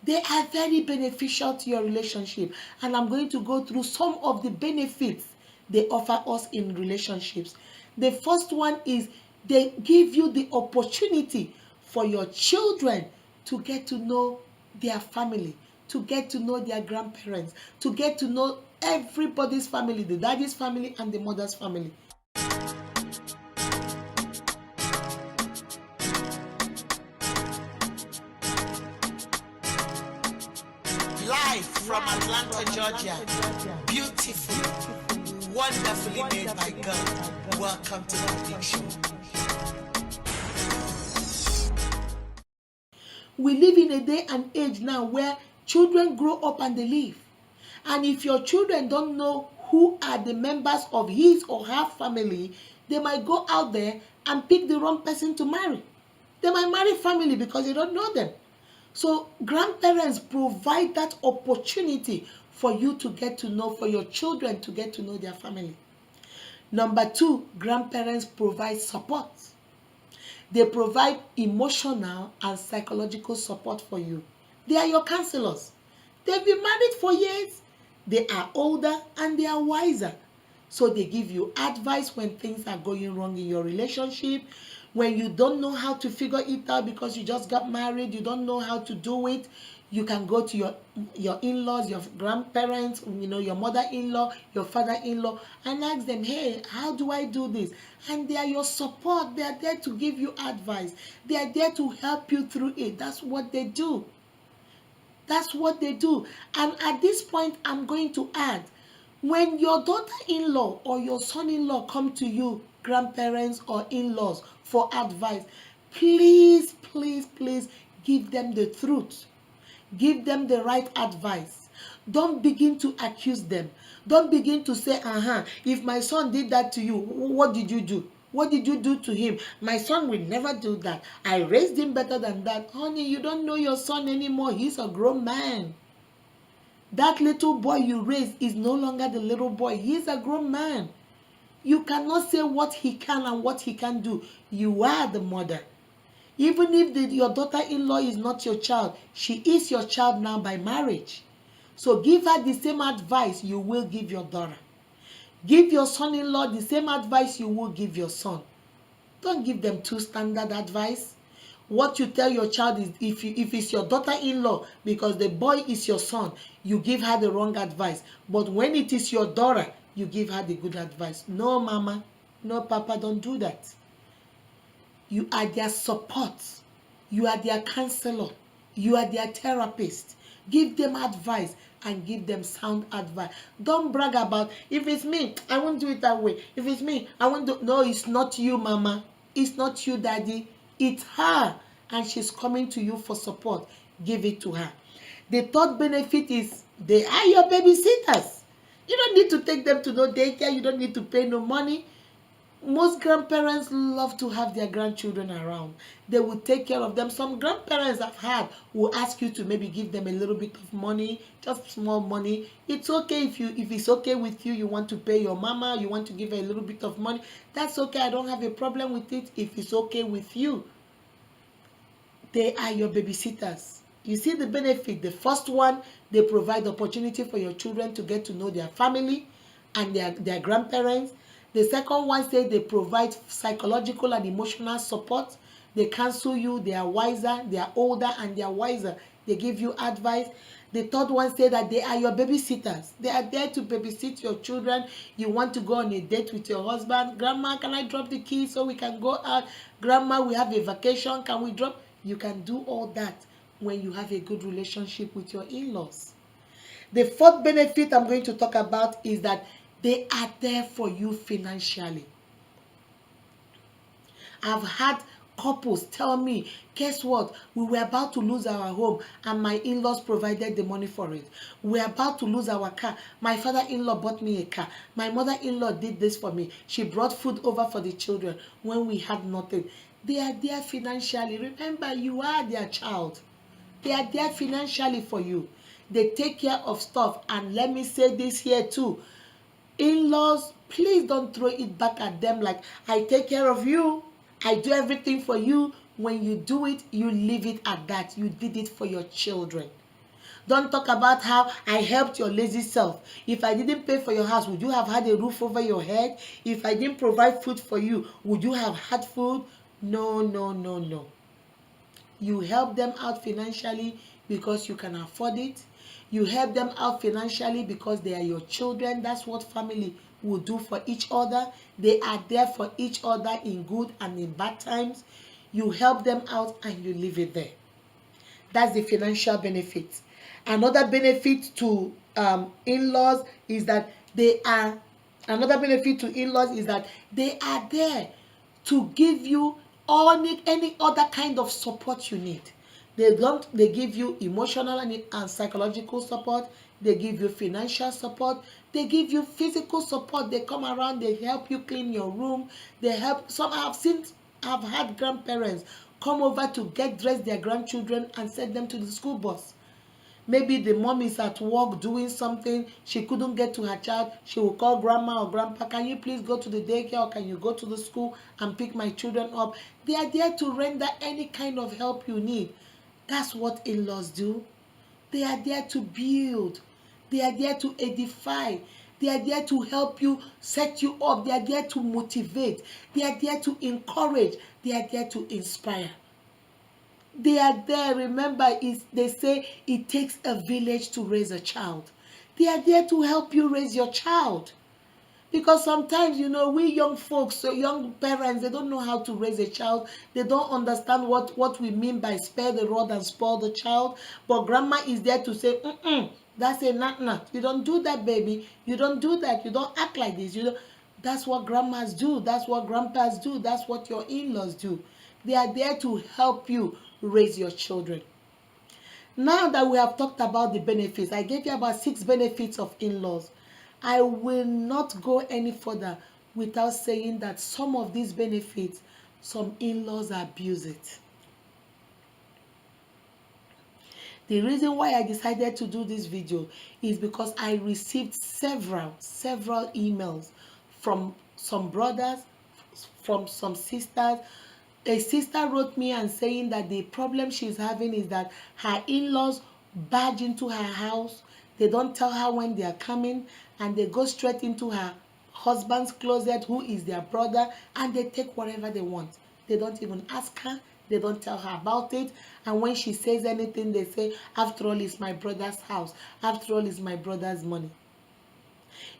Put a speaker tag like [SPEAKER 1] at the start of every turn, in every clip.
[SPEAKER 1] They are very beneficial to your relationship, and I'm going to go through some of the benefits they offer us in relationships. The first one is they give you the opportunity for your children to get to know their family, to get to know their grandparents, to get to know everybody's family, the daddy's family and the mother's family.
[SPEAKER 2] Live from Atlanta, Georgia. Beautiful, wonderfully made by God. Welcome to the Big Show.
[SPEAKER 1] We live in a day and age now where children grow up and they leave. And if your children don't know who are the members of his or her family, they might go out there and pick the wrong person to marry. They might marry family because they don't know them. So grandparents provide that opportunity for you to get to know, for your children to get to know their family. Number two, grandparents provide support. They provide emotional and psychological support for you. They are your counselors. They've been married for years. They are older and they are wiser. So they give you advice when things are going wrong in your relationship. When you don't know how to figure it out because you just got married, you don't know how to do it, you can go to your in-laws, your grandparents, your mother-in-law, your father-in-law, and ask them, hey, how do I do this? And they are your support. They are there to give you advice. They are there to help you through it. That's what they do. That's what they do. And at this point, I'm going to add, when your daughter-in-law or your son-in-law come to you, grandparents or in-laws, for advice, please, please, please give them the truth. Give them the right advice. Don't begin to accuse them. Don't begin to say, if my son did that to you, what did you do? What did you do to him? My son will never do that. I raised him better than that. Honey, you don't know your son anymore. He's a grown man. That little boy you raised is no longer the little boy. He's a grown man. You cannot say what he can and what he can do. You are the mother. Even if your daughter-in-law is not your child, she is your child now by marriage. So give her the same advice you will give your daughter. Give your son-in-law the same advice you will give your son. Don't give them two standard advice. What you tell your child is, if it's your daughter-in-law, because the boy is your son, you give her the wrong advice. But when it is your daughter, you give her the good advice. No, mama. No, papa, don't do that. You are their support. You are their counselor. You are their therapist. Give them advice and give them sound advice. Don't brag about, if it's me, I won't do it that way. If it's me, I won't do. No, it's not you, mama. It's not you, daddy. It's her. And she's coming to you for support. Give it to her. The third benefit is they are your babysitters. You don't need to take them to no daycare. You don't need to pay no money. Most grandparents love to have their grandchildren around. They will take care of them. Some grandparents I've had will ask you to maybe give them a little bit of money, just small money. It's okay if it's okay with you, you want to pay your mama, you want to give her a little bit of money. That's okay. I don't have a problem with it if it's okay with you. They are your babysitters. You see the benefit. The first one, they provide opportunity for your children to get to know their family and their grandparents. The second one says they provide psychological and emotional support. They counsel you. They are wiser. They are older and they are wiser. They give you advice. The third one says that they are your babysitters. They are there to babysit your children. You want to go on a date with your husband. Grandma, can I drop the keys so we can go out? Grandma, we have a vacation. Can we drop? You can do all that when you have a good relationship with your in-laws. The fourth benefit I'm going to talk about is that they are there for you financially. I've had couples tell me, guess what? We were about to lose our home and my in-laws provided the money for it. We're about to lose our car. My father-in-law bought me a car. My mother-in-law did this for me. She brought food over for the children when we had nothing. They are there financially. Remember, you are their child. They are there financially for you. They take care of stuff. And let me say this here too. In-laws, please don't throw it back at them like, I take care of you. I do everything for you. When you do it, you leave it at that. You did it for your children. Don't talk about how I helped your lazy self. If I didn't pay for your house, would you have had a roof over your head? If I didn't provide food for you, would you have had food? No, no, no, no. You help them out financially because you can afford it. You help them out financially because they are your children. That's what family will do for each other. They are there for each other in good and in bad times. You help them out and you leave it there. That's the financial benefit. Another benefit to in-laws is that they are they are there to give you any other kind of support you need. They give you emotional and psychological support. They give you financial support. They give you physical support. They come around, they help you clean your room. They help. Some I've had grandparents come over to get dressed their grandchildren and send them to the school bus. Maybe the mom is at work doing something, she couldn't get to her child, she will call grandma or grandpa, can you please go to the daycare or can you go to the school and pick my children up? They are there to render any kind of help you need. That's what in-laws do. They are there to build. They are there to edify. They are there to help you, set you up. They are there to motivate. They are there to encourage. They are there to inspire. They are there. Remember, they say it takes a village to raise a child. They are there to help you raise your child. Because sometimes, we young folks, so young parents, they don't know how to raise a child. They don't understand what we mean by spare the rod and spoil the child. But grandma is there to say, that's a nut. You don't do that, baby. You don't do that. You don't act like this. That's what grandmas do. That's what grandpas do. That's what your in-laws do. They are there to help you raise your children. Now that we have talked about the benefits, I gave you about 6 benefits of in-laws. I will not go any further without saying that some of these benefits, some in-laws abuse it. The reason why I decided to do this video is because I received several emails from some brothers, from some sisters. A sister wrote me and saying that the problem she's having is that her in-laws barge into her house. They don't tell her when they are coming, and they go straight into her husband's closet, who is their brother, and they take whatever they want. They don't even ask her. They don't tell her about it. And when she says anything, they say, after all, it's my brother's house. After all, it's my brother's money.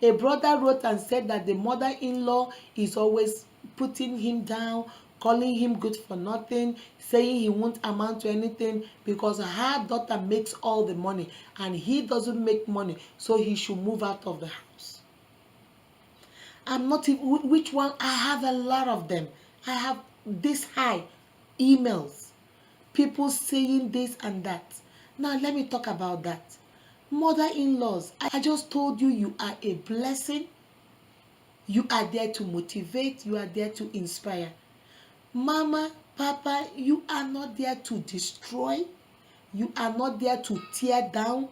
[SPEAKER 1] A brother wrote and said that the mother-in-law is always putting him down, calling him good for nothing, saying he won't amount to anything because her daughter makes all the money and he doesn't make money, so he should move out of the house. I'm not even, which one? I have a lot of them. I have this high emails, people saying this and that. Now let me talk about that. Mother-in-laws, I just told you, you are a blessing. You are there to motivate. You are there to inspire. Mama, Papa, you are not there to destroy. You are not there to tear down.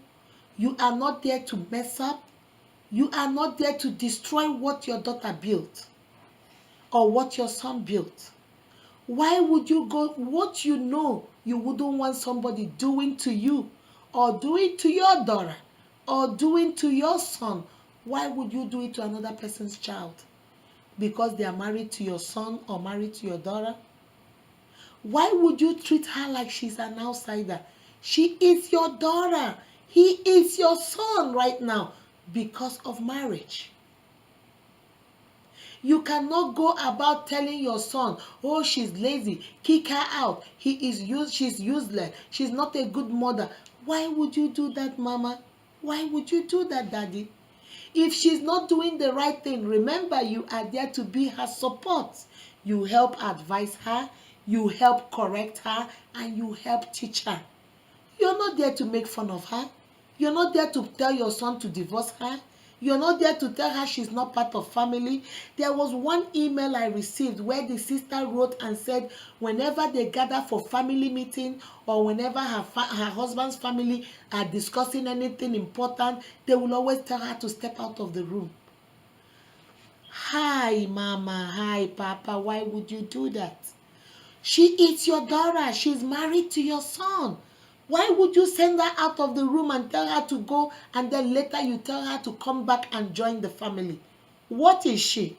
[SPEAKER 1] You are not there to mess up. You are not there to destroy what your daughter built or what your son built. Why would you go what you know you wouldn't want somebody doing to you or doing to your daughter or doing to your son? Why would you do it to another person's child? Because they are married to your son or married to your daughter? Why would you treat her like she's an outsider? She is your daughter. He is your son right now because of marriage. You cannot go about telling your son, oh, she's lazy, kick her out, she's useless, she's not a good mother. Why would you do that, Mama? Why would you do that, Daddy? If she's not doing the right thing, remember, you are there to be her support. You help advise her, you help correct her, and you help teach her. You're not there to make fun of her. You're not there to tell your son to divorce her. You're not there to tell her she's not part of family. There was one email I received where the sister wrote and said whenever they gather for family meeting or whenever her husband's family are discussing anything important, they will always tell her to step out of the room. Hi, Mama. Hi, Papa. Why would you do that? She is your daughter. She's married to your son. Why would you send her out of the room and tell her to go, and then later you tell her to come back and join the family? What is she?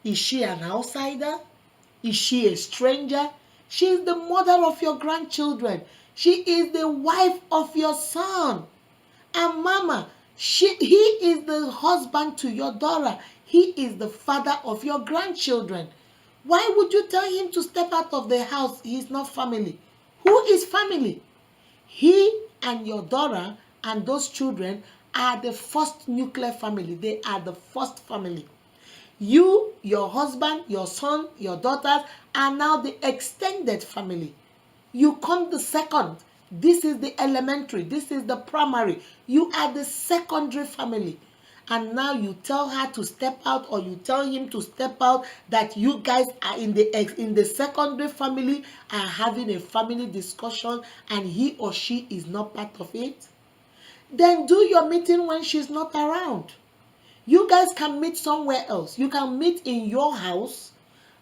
[SPEAKER 1] Is she an outsider? Is she a stranger? She is the mother of your grandchildren. She is the wife of your son. And mama, he is the husband to your daughter. He is the father of your grandchildren. Why would you tell him to step out of the house? He's not family. Who is family? He and your daughter and those children are the first nuclear family. They are the first family. You, your husband, your son, your daughters are now the extended family. You come the second. This is the elementary. This is the primary. You are the secondary family. And now you tell her to step out, or you tell him to step out, that you guys are in the secondary family, are having a family discussion, and he or she is not part of it. Then do your meeting when she's not around. You guys can meet somewhere else. You can meet in your house.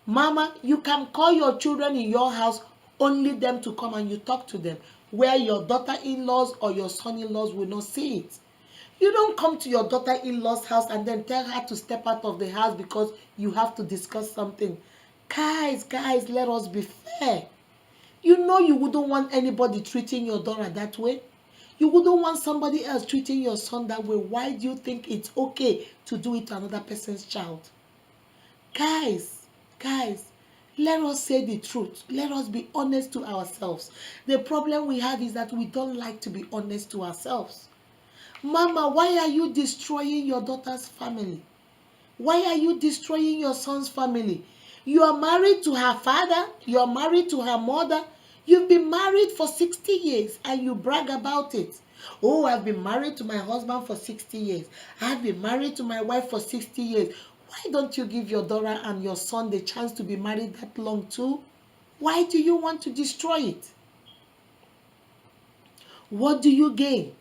[SPEAKER 1] Mama, you can call your children in your house, only them to come and you talk to them, where your daughter-in-laws or your son-in-laws will not see it. You don't come to your daughter-in-law's house and then tell her to step out of the house because you have to discuss something. Guys, let us be fair. You know you wouldn't want anybody treating your daughter that way. You wouldn't want somebody else treating your son that way. Why do you think it's okay to do it to another person's child? Guys, let us say the truth. Let us be honest to ourselves. The problem we have is that we don't like to be honest to ourselves. Mama, why are you destroying your daughter's family? Why are you destroying your son's family? You are married to her father. You are married to her mother. You've been married for 60 years and you brag about it. Oh, I've been married to my husband for 60 years. I've been married to my wife for 60 years. Why don't you give your daughter and your son the chance to be married that long too? Why do you want to destroy it? What do you gain?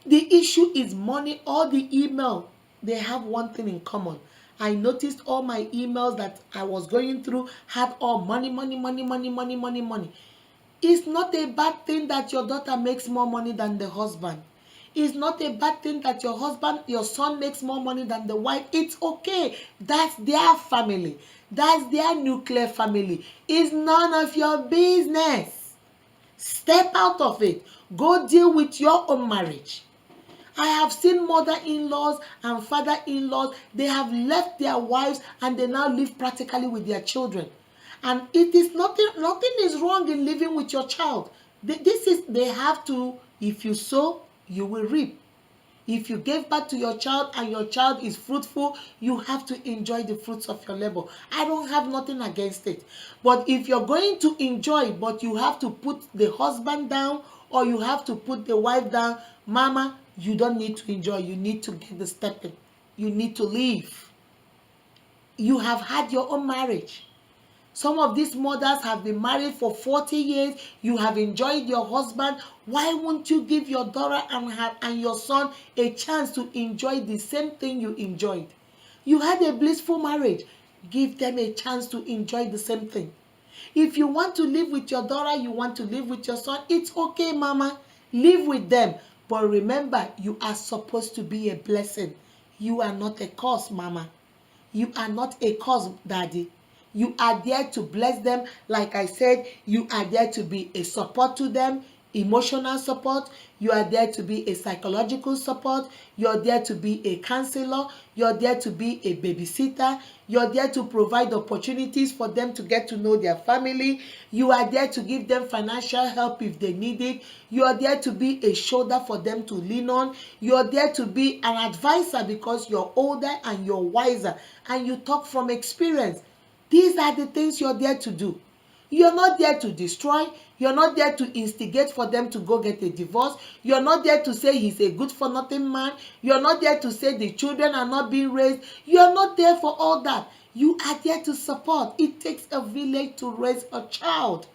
[SPEAKER 1] The issue is money. All the email, they have one thing in common. I noticed all my emails that I was going through had all money. It's not a bad thing that your daughter makes more money than the husband. It's not a bad thing that your son makes more money than the wife. It's okay. That's their family. That's their nuclear family. It's none of your business. Step out of it. Go deal with your own marriage. I have seen mother-in-laws and father-in-laws, they have left their wives and they now live practically with their children. And it is nothing is wrong in living with your child. They have to, if you sow, you will reap. If you gave birth to your child and your child is fruitful, you have to enjoy the fruits of your labor. I don't have nothing against it. But if you're going to enjoy, but you have to put the husband down or you have to put the wife down, mama, you don't need to enjoy. You need to get the stepping. You need to leave. You have had your own marriage. Some of these mothers have been married for 40 years. You have enjoyed your husband. Why won't you give your daughter and your son a chance to enjoy the same thing you enjoyed? You had a blissful marriage. Give them a chance to enjoy the same thing. If you want to live with your daughter, you want to live with your son, it's okay, mama. Live with them. But remember, you are supposed to be a blessing. You are not a curse, mama. You are not a curse, daddy. You are there to bless them. Like I said, you are there to be a support to them, emotional support. You are there to be a psychological support. You're there to be a counselor. You're there to be a babysitter. You're there to provide opportunities for them to get to know their family. You are there to give them financial help if they need it. You are there to be a shoulder for them to lean on. You're there to be an advisor because you're older and you're wiser and you talk from experience. These are the things you're there to do. You're not there to destroy. You're not there to instigate for them to go get a divorce. You're not there to say he's a good-for-nothing man. You're not there to say the children are not being raised. You're not there for all that. You are there to support. It takes a village to raise a child.